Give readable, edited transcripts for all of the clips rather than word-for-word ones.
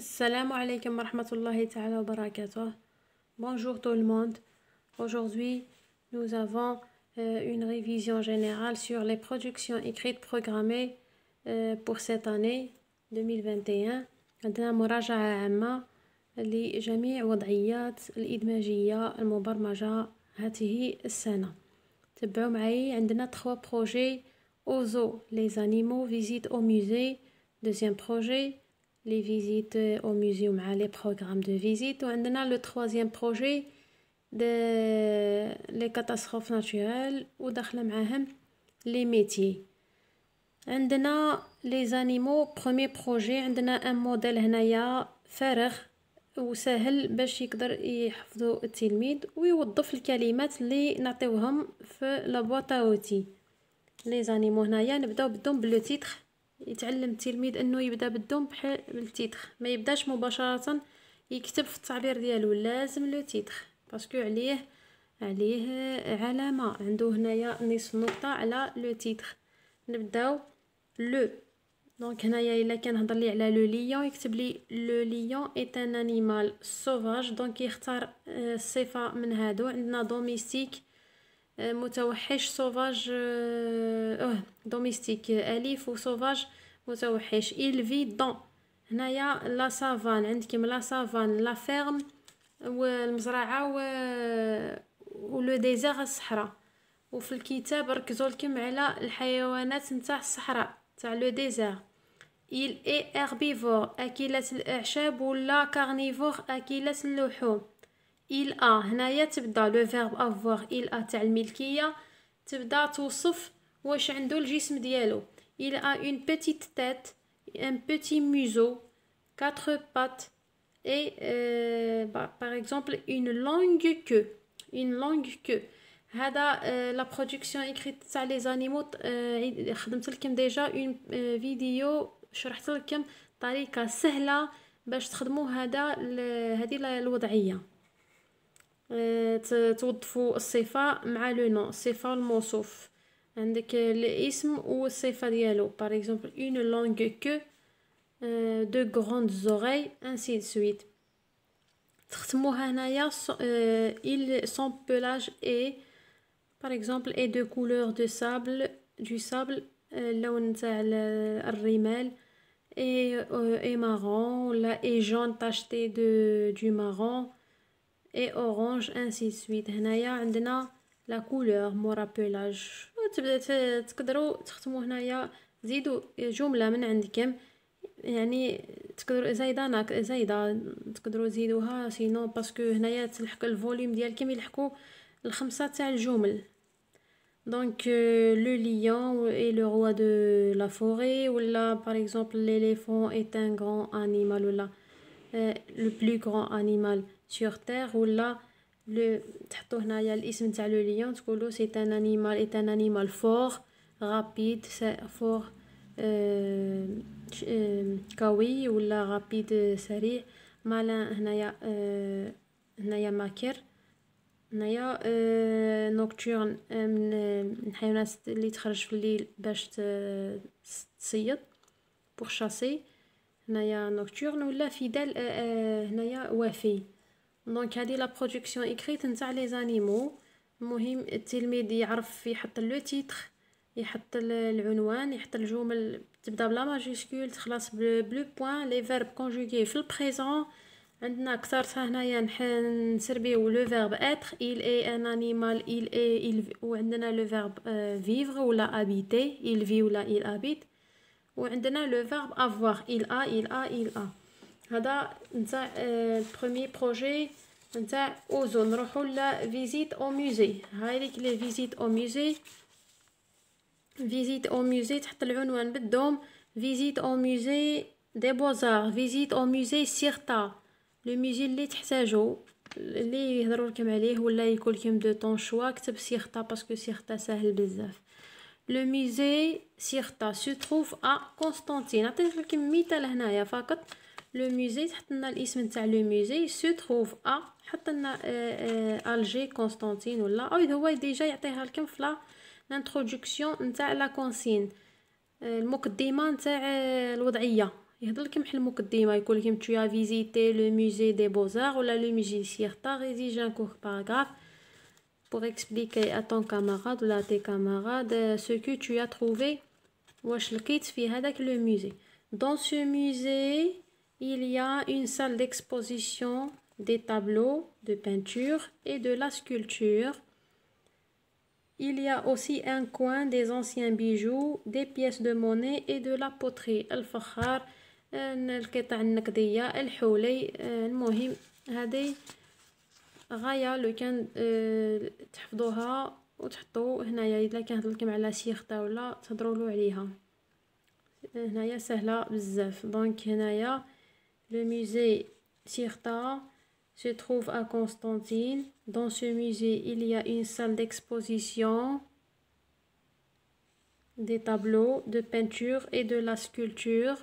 Assalamu alaikum wa rahmatullahi ta'ala wa barakatuh. Bonjour tout le monde. Aujourd'hui, nous avons une révision générale sur les productions écrites programmées pour cette année 2021. عندنا مراجعة عامة لجميع وضعيات الإدماجية المبرمجة هذه السنة. تبعوا معي عندنا 3 projets Ozo, les animaux, visite au musée. Deuxième projet, les visites au musée مع les programmes de visite. وعندنا le troisième projet de les catastrophes naturelles وداخله معاهم les métiers. عندنا les animaux premier projet عندنا un modèle هنايا فارغ وسهل باش يقدر يحفظه التلميذ ويوظف الكلمات اللي نعطيوهم في لا بواط اوتي. لي زانيمو هنايا نبداو بالدوم بلو تيتر، يتعلم التلميذ انه يبدا بالدوم بحال بالتيتر، ما يبداش مباشره يكتب في التعبير ديالو، لازم لو تيتر باسكو عليه علامه عنده هنايا نصف نقطه على لو تيتر. نبداو لو دونك هنايا الا كان هضر لي على لو ليون يكتب لي لو ليون ايت ان انيمال سوفاج، دونك يختار الصفه من هادو. عندنا دوميستيك متوحش، سوفاج دوميستيك اليف وسوفاج متوحش. il vit dans هنايا لا سافان، عندكم لا سافان لا فيرم والمزرعه ولو ديزير الصحراء. وفي الكتاب ركزوا لكم على الحيوانات نتاع الصحراء تاع لو ديزير. il est herbivore اكلة الاعشاب ولا كارنيفور اكلة اللحوم. il a هنايا تبدا لو فيرب avoir il a تاع الملكيه، تبدا توصف واش عنده الجسم ديالو. il a une petite tête, un petit museau, 4 pattes et par exemple une longue queue. هذا لا برودكسيون اكريت تاع لي زانيمو. خدمت لكم ديجا اون فيديو شرحت لكم طريقه سهله باش تخدموا هذه الوضعيه. توظفوا الصفه مع لو نون، الصفه والموصوف، عندك الاسم والصفه ديالو. باغ اكزومبل une longue queue, de grandes oreilles, ainsi de suite. تختموها هنايا il son pelage est par exemple est de couleur de sable, du sable, اللون تاع الرمال et marron ولا est jaune tacheté du marron et orange, ainsi de suite. هنايا عندنا لا كولور مورا بيلاج. تقدروا تختموا هنايا زيدوا جمله من عندكم، يعني تقدروا زايده تقدروا تزيدوها سينو باسكو هنايا تلحق الفوليوم ديالكم يلحقوا الخمسه تاع الجمل. دونك لو ليون et le roi de la forêt ولا par exemple l'éléphant est un grand animal ولا le plus grand animal sur terre ولا تحطوا هنايا الاسم تاع لو ليون تقولوا c'est un animal fort, rapide, fort قوي ولا رابيد سريع. مالا هنايا ماكر. هنايا نوكتورن من الحيوانات اللي تخرج في الليل باش تصيد بور شاسي. هنايا نوكتورن ولا فيدال هنايا وافي. دونك هذه لا برودكسيون اكريت نتاع لي زانيمو. المهم التلميذ يعرف يحط لو تيتر، يحط العنوان، يحط الجمل تبدا بلا ماجيسكول تخلص بلو بوين. لي فيرب كونجوغي في البريزون عندنا كثرتها هنايا نسربيو لو فيرب être, il est un animal, وعندنا لو فيرب vivre ولا habiter, il vit ولا il habite. وعندنا لو فيرب avoir, il a. هذا نتاع البروميير بروجي نتاع اوزو. نروحوا ل فيزيت او موزي. هاي ليك لي فيزيت او موزي. فيزيت او موزي تحط العنوان بالدوم فيزيت او موزي دي بوزار، فيزيت او موزي سيرتا، لو موزي اللي تحتاجو اللي يهضروا لكم عليه ولا يكون لكم دو طون شوا. كتب سيرتا باسكو سيرتا ساهل بزاف. لو موزي سيرتا سو تروف ا قسطنطين. عطيت لكم مثال هنايا فقط. لو موزي تحط لنا الاسم نتاع لو موزي، سو تروف ا حط لنا الجي قسطنطين ولا او هو ديجا يعطيها لكم في لا الانتروداكسيون نتاع لا كونسين، المقدمه نتاع الوضعيه. يهضر لكم بحال المقدمه، يقول لكم tu as visité le musée des beaux-arts ولا le musée Cierta, rédige un court paragraphe pour expliquer à ton camarade ou à tes camarades ce que tu as trouvé واش لقيت في هذاك le musée. Dans ce musée, il y a une salle d'exposition, des tableaux de peinture et de la sculpture. Il y a aussi un coin des anciens bijoux, des pièces de monnaie et de la poterie. الفخار، القطع النقدية، الحولي، المهم هذه غاية لو كان تحفظوها وتحطوا هنايا. الا كان هضر لكم على سيخطا ولا تهضروا له عليها، هنايا سهله بزاف. دونك هنايا le musée Cierta se trouve à Constantine. Dans ce musée, il y a une salle d'exposition, des tableaux de peinture et de la sculpture.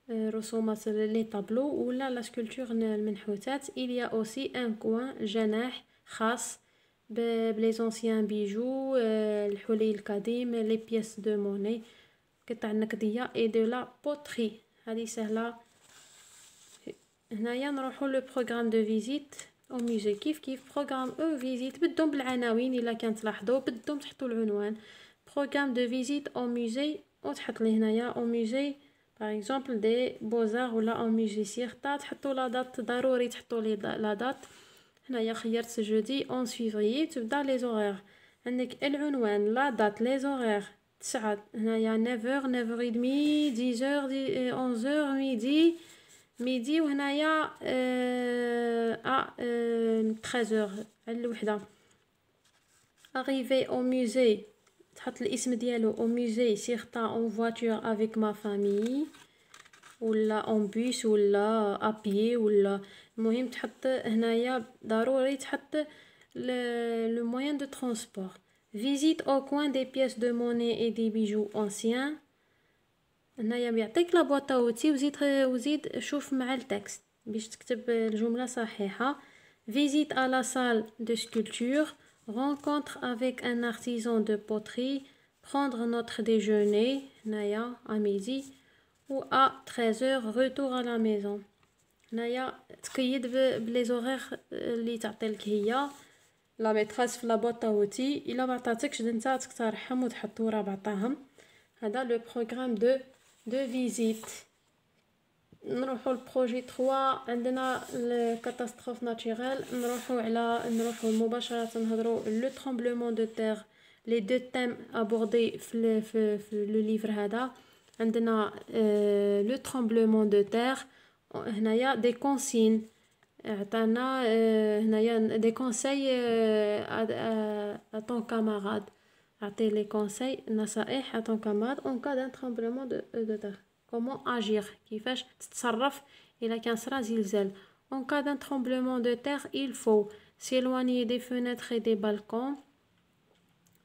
رسومات les tableaux ولا la sculpture المنحوتات. Il y a aussi un coin جناح خاص بلي anciens bijoux، الحلي القديم، les pièces de monnaie، قطع النقدية et de la poterie. هذه سهلة. هنايا نروحوا لو بروغرام دو فيزيت او موزي. كيف بروغرام او فيزيت بدهم بالعناوين، الا كان تلاحظوا بدهم تحطوا العنوان بروغرام دو فيزيت او موزي، وتحط لي هنايا او موزي باغ اكزومبل دي بوزار ولا او موزي سيغتا، تحطوا لا دات، ضروري تحطوا لي لا دات. هنايا خيرت جودي 11 فيفري، تبدا لي زورير، عندك العنوان، لا دات، لي زورير 9 هنايا 9h 9h30 10h 11h ميدي وهنايا 13h على الوحده. arrivé au musée تحط الاسم ديالو au musée Cierta en voiture avec ma famille ولا en bus ولا à pied ولا، المهم تحط هنايا ضروري تحط le moyen de transport. visite au coin des pièces de monnaie et des bijoux anciens. هنايا بيعطيك لا بواط اوتي وزيد شوف مع التكست باش تكتب الجمله صحيحه. visite à la salle de sculpture, rencontre avec un artisan de poterie, prendre notre déjeuner هنايا à midi ou à 13h retour à la maison. هنايا تقيد بلي زورير اللي تعطيلك هي لا ميتريس في لا بواط اوتي، الا ما عطاتكش انت تقترحهم وتحط ورا بعطاهم. هذا لو بروغرام دو فيزيت. نروحوا لبروجي 3 عندنا الكاتاستروف ناتوريل. نروحوا مباشره نهضروا لو ترومبلومون دو تير. لي دو تيم ابوردي في لو ليفر هذا. عندنا لو ترومبلومون دو تير، هنايا دي كونسين، عطانا هنايا دي كونساي ا طون كاماراد، عطي لي كونساي نصائح ا طون كاماراد اون كا دان ترومبلومون دو تير. كومون اجير، كيفاش تتصرف الا كان صرا زلزال. اون كا دان ترومبلومون دو تير il faut s'éloigner des fenêtres et des balcons,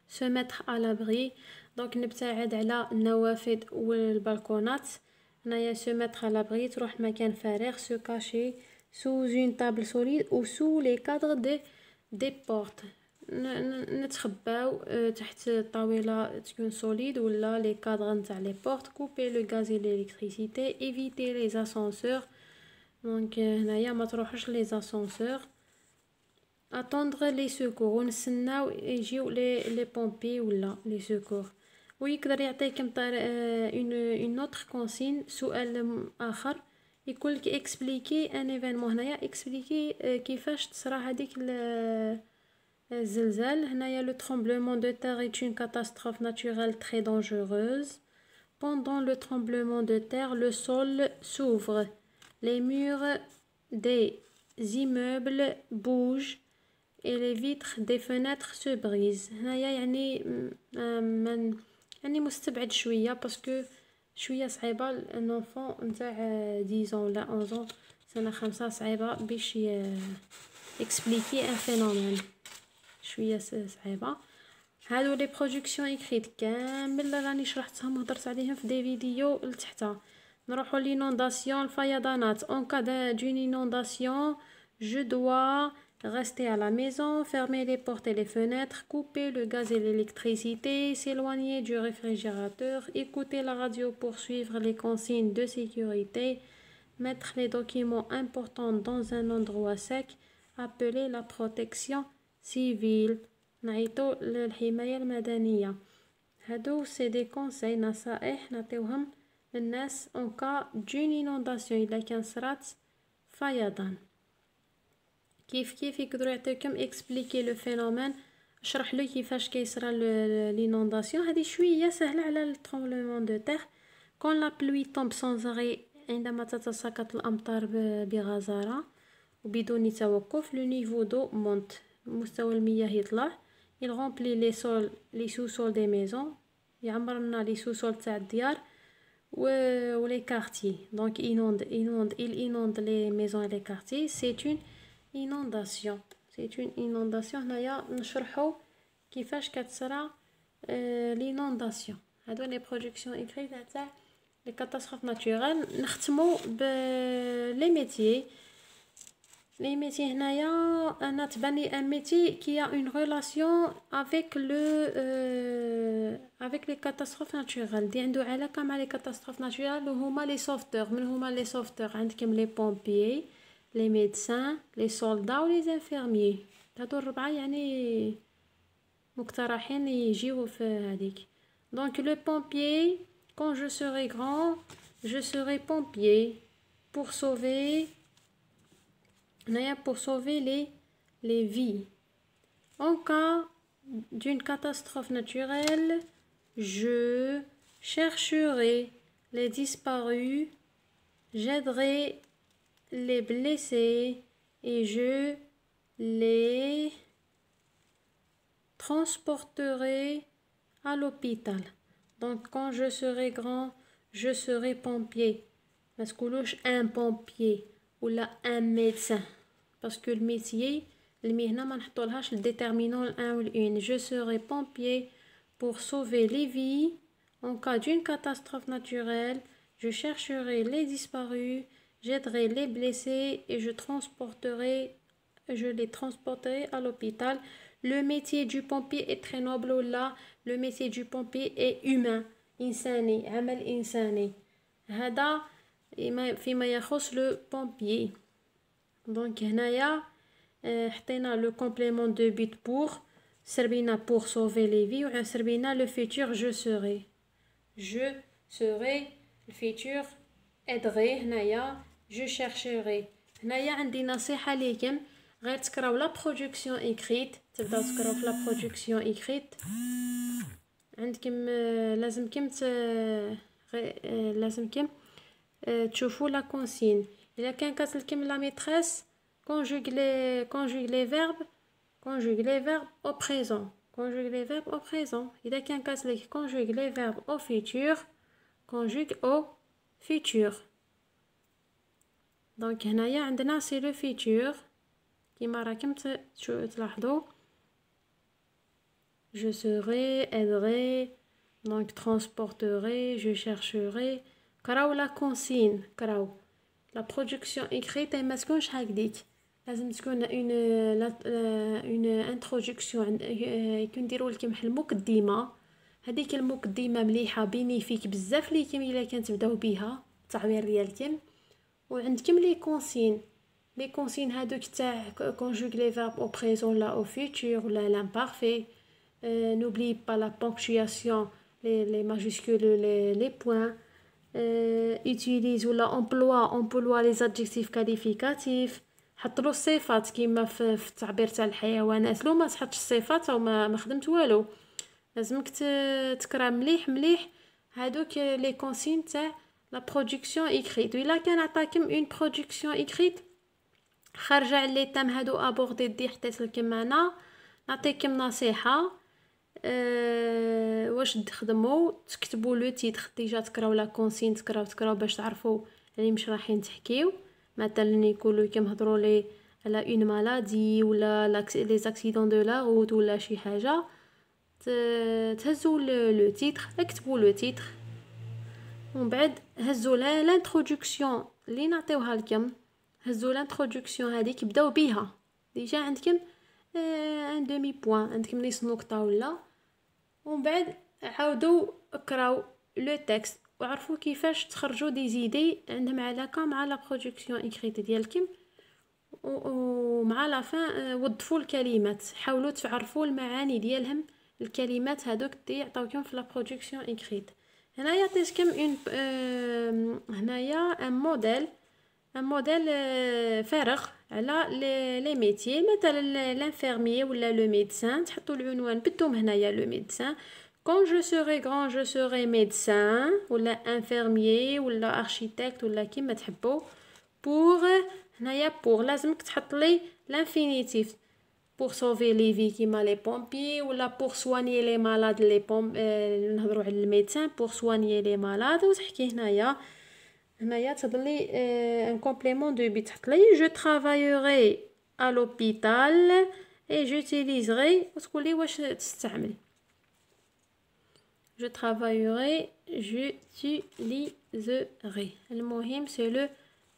se mettre à l'abri. دونك نبتعد على النوافذ والبالكونات. هنايا se mettre à l'abri تروح مكان فارغ. se cacher sous une table solide ou sous les cadres des portes. نتخباو تحت طاوله تكون سوليد ولا لي كادر نتاع لي بورت. كوبي لو غاز et l'électricité, éviter les ascenseurs. دونك هنايا ما تروحوش لي زاسانسور. attendre les secours ونستناو يجيو لي بومبي ولا لي سيكور. ويقدر يعطيكم اون اوتر كونسين، سؤال اخر يقول لك اكسبليكي ان ايفينمون. هنايا اكسبليكي كيفاش تصرا هذيك الزلزال. هنايا le tremblement de terre est une catastrophe naturelle très dangereuse. Pendant le tremblement de terre, le sol s'ouvre, les murs des immeubles bougent et les vitres des fenêtres se brisent. هنايا يعني مستبعد شويه باسكو شويه صعيبه الانفون نتاع 10 ولا 11 سنه 5 صعيبه باش اكسبليكي ان فينومين، شويه صعيبه. هادو لي برودكسيون ايكريت كامل راني شرحتهم وهضرت عليهم في دي فيديو لتحت. نروحوا لينونداسيون، الفيضانات. اون كا دون انونداسيون je dois rester à la maison, fermer les portes et les fenêtres, couper le gaz et l'électricité, s'éloigner du réfrigérateur, écouter la radio pour suivre les consignes de sécurité, mettre les documents importants dans un endroit sec, appeler la protection civile. نعيطو للحماية المدنية. هادو سي دي كونساي نصائح نعطيوهم للناس en cas d'une inondation إلا كان صرات فيضان. كيف يقدروا يعطيوكم اكسبليكي لو فينومين، اشرح له كيفاش كيصرى لينونداسيون. هذه شويه سهله على الترemblement دو تير. كون لا بلوي طومب سون زغي، عندما تتساقط الامطار بغزاره وبدون توقف، لو نيفو دو مونت، مستوى المياه يطلع. il remplit les sous-sols des maisons، يعمر لنا لي سوسول تاع الديار و les quartiers. donc il inonde les maisons et les quartiers. c'est une inondation. هنايا نشرحوا كيفاش كتصرى l'inondation. هادو لي برودكسيون ايكريت تاع لي كاتاستروف ناتورال. نختموا ب لي ميتيي. Les métiers هنايا انا تبان لي ان métier qui a une relation avec les catastrophes naturelles. دي عنده علاقه مع لي كاتاستروف ناتورال وهما لي سوفتور. من هما لي سوفتور؟ عندكم لي بومبيي، لي ميدسان، لي سولدا و لي انفيرميي. هادو الربعه يعني مقترحين يجيو في هذيك. donc le pompier, quand je serai grand je serai pompier pour sauver les vies. En cas d'une catastrophe naturelle, je chercherai les disparus, j'aiderai les blessés et je les transporterai à l'hôpital. donc quand je serai grand je serai pompier. ما تقولوش un pompier ولا un médecin parce que le métier المهنة ما نحطولهاش الديترمينون الان والان. je serai pompier pour sauver les vies en cas d'une catastrophe naturelle, je chercherai les disparus, j'aiderai les blessés et je les transporterai à l'hôpital. le métier du pompier est très noble. là le métier du pompier est humain. إنساني، عمل إنساني. هذا فيما يخص لو بومبيي. دونك هنايا حطينا لو كومبليمون دو بيت بور، سربينا بور سوفي لي في، وسربينا لو فيتور جو سوري الفيتور ادغي. هنايا جو شيرشيري. هنايا عندي نصيحه ليكم، غير تقراو لا برودكسيون ايكريت، تبداو تقراو في لا برودكسيون ايكريت. عندكم لازمكم تشوفوا لا كونسين. الا كان كاتلكم لا ميتريس conjugue les verbes au présent. اذا كان كاتلك conjugue les verbes au futur، conjugue au futur. donc هنايا عندنا سي لو futur كيما راكم تلاحظوا. je serai، aiderai، donc transporterai، je chercherai. قراو لا كونسين، قراو لا برودكسيون ايكريت. ما تكونش هكذيك، لازم تكون اون انتروداكسيون. يكون ديروا لكم واحد المقدمه. هذيك المقدمه مليحه بينيفيك بزاف ليكم الا كان تبداو بها التعوير ديالكم. وعندكم لي كونسين هذوك تاع conjugue les verbes au présent لا au futur ولا l'imparfait. n'oublie pas la ponctuation, les majuscules, les points. utilise ولا emploie les adjectifs qualificatifs. حطلو الصفات كيما في التعبير تاع الحيوانات. لو ما تحطش الصفات او ما خدمت والو. لازمك تقرا مليح هادوك لي كونسين تاع لا برودكسيون ايكريت. ولا كان عطاكم اون برودكسيون ايكريت خارجه على لي تام هادو ابوردي دي حطيت لكم معنا، نعطيكم نصيحه. واش تخدموا تكتبوا لو تيتر ديجا، تقراو لا كونسين، تقراو باش تعرفوا اللي مش رايحين تحكيو. مثلا يقولوا لكم هضروا لي على اون مالادي ولا لي زاكسيدون دو لا روت ولا شي حاجه، تهزوا لو تيتر، اكتبوا لو تيتر ومن بعد هزوا لانتروداكسيون اللي نعطيوها لكم. هزوا لانتروداكسيون هذيك بداو بيها ديجا عندكم ان دومي بوين، عندكم نص نقطه ولا. ومن بعد عاودوا اقراو لو تكست وعرفوا كيفاش تخرجوا دي زيدي عندهم علاقه مع لا برودكسيون ايكريت ديالكم. ومع لا فان وظفوا الكلمات، حاولوا تعرفوا المعاني ديالهم الكلمات هذوك اللي يعطيوكم في لا برودكسيون ايكريت. هنايا عطيتكم اون هنايا ان موديل فارغ على لي ميتي، مثلا لانفيرميي ولا لو ميدسان. تحطوا العنوان بدوم هنايا لو ميدسان. quand je serai grand je serai médecin ولا infirmier ولا architecte ولا كيما تحبوا. pour هنايا pour لازمك تحط لي l'infinitif pour sauver les vies كيما les pompiers ولا pour soigner les malades les نهضروا على الميدسان pour soigner les malades. وتحكي هنايا تضلي un complément de but تحط لي je travaillerai à l'hôpital et j'utiliserai وتقولي واش تستعمل. je travaillerai j'utiliserai. المهم c'est le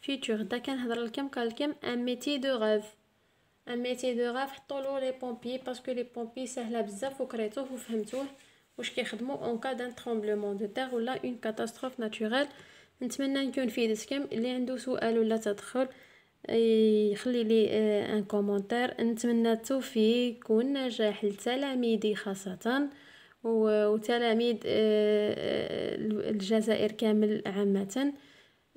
futur. دا كنهضر لكم قال لكم un métier de rêve. un métier de rêve حطوا له les pompiers parce que les pompiers سهله بزاف وقريتوه وفهمتوه واش كيخدموا en cas d'un tremblement de terre ولا une catastrophe naturelle. نتمنى نكون فيدتكم. اللي عنده سؤال ولا تدخل يخلي لي ان كومونتير. نتمنى التوفيق والنجاح لتلاميذي خاصه وتلاميذ الجزائر كامل عامه.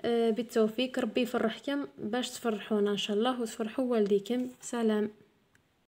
بالتوفيق، ربي يفرحكم باش تفرحونا ان شاء الله وتفرحوا والديكم. سلام.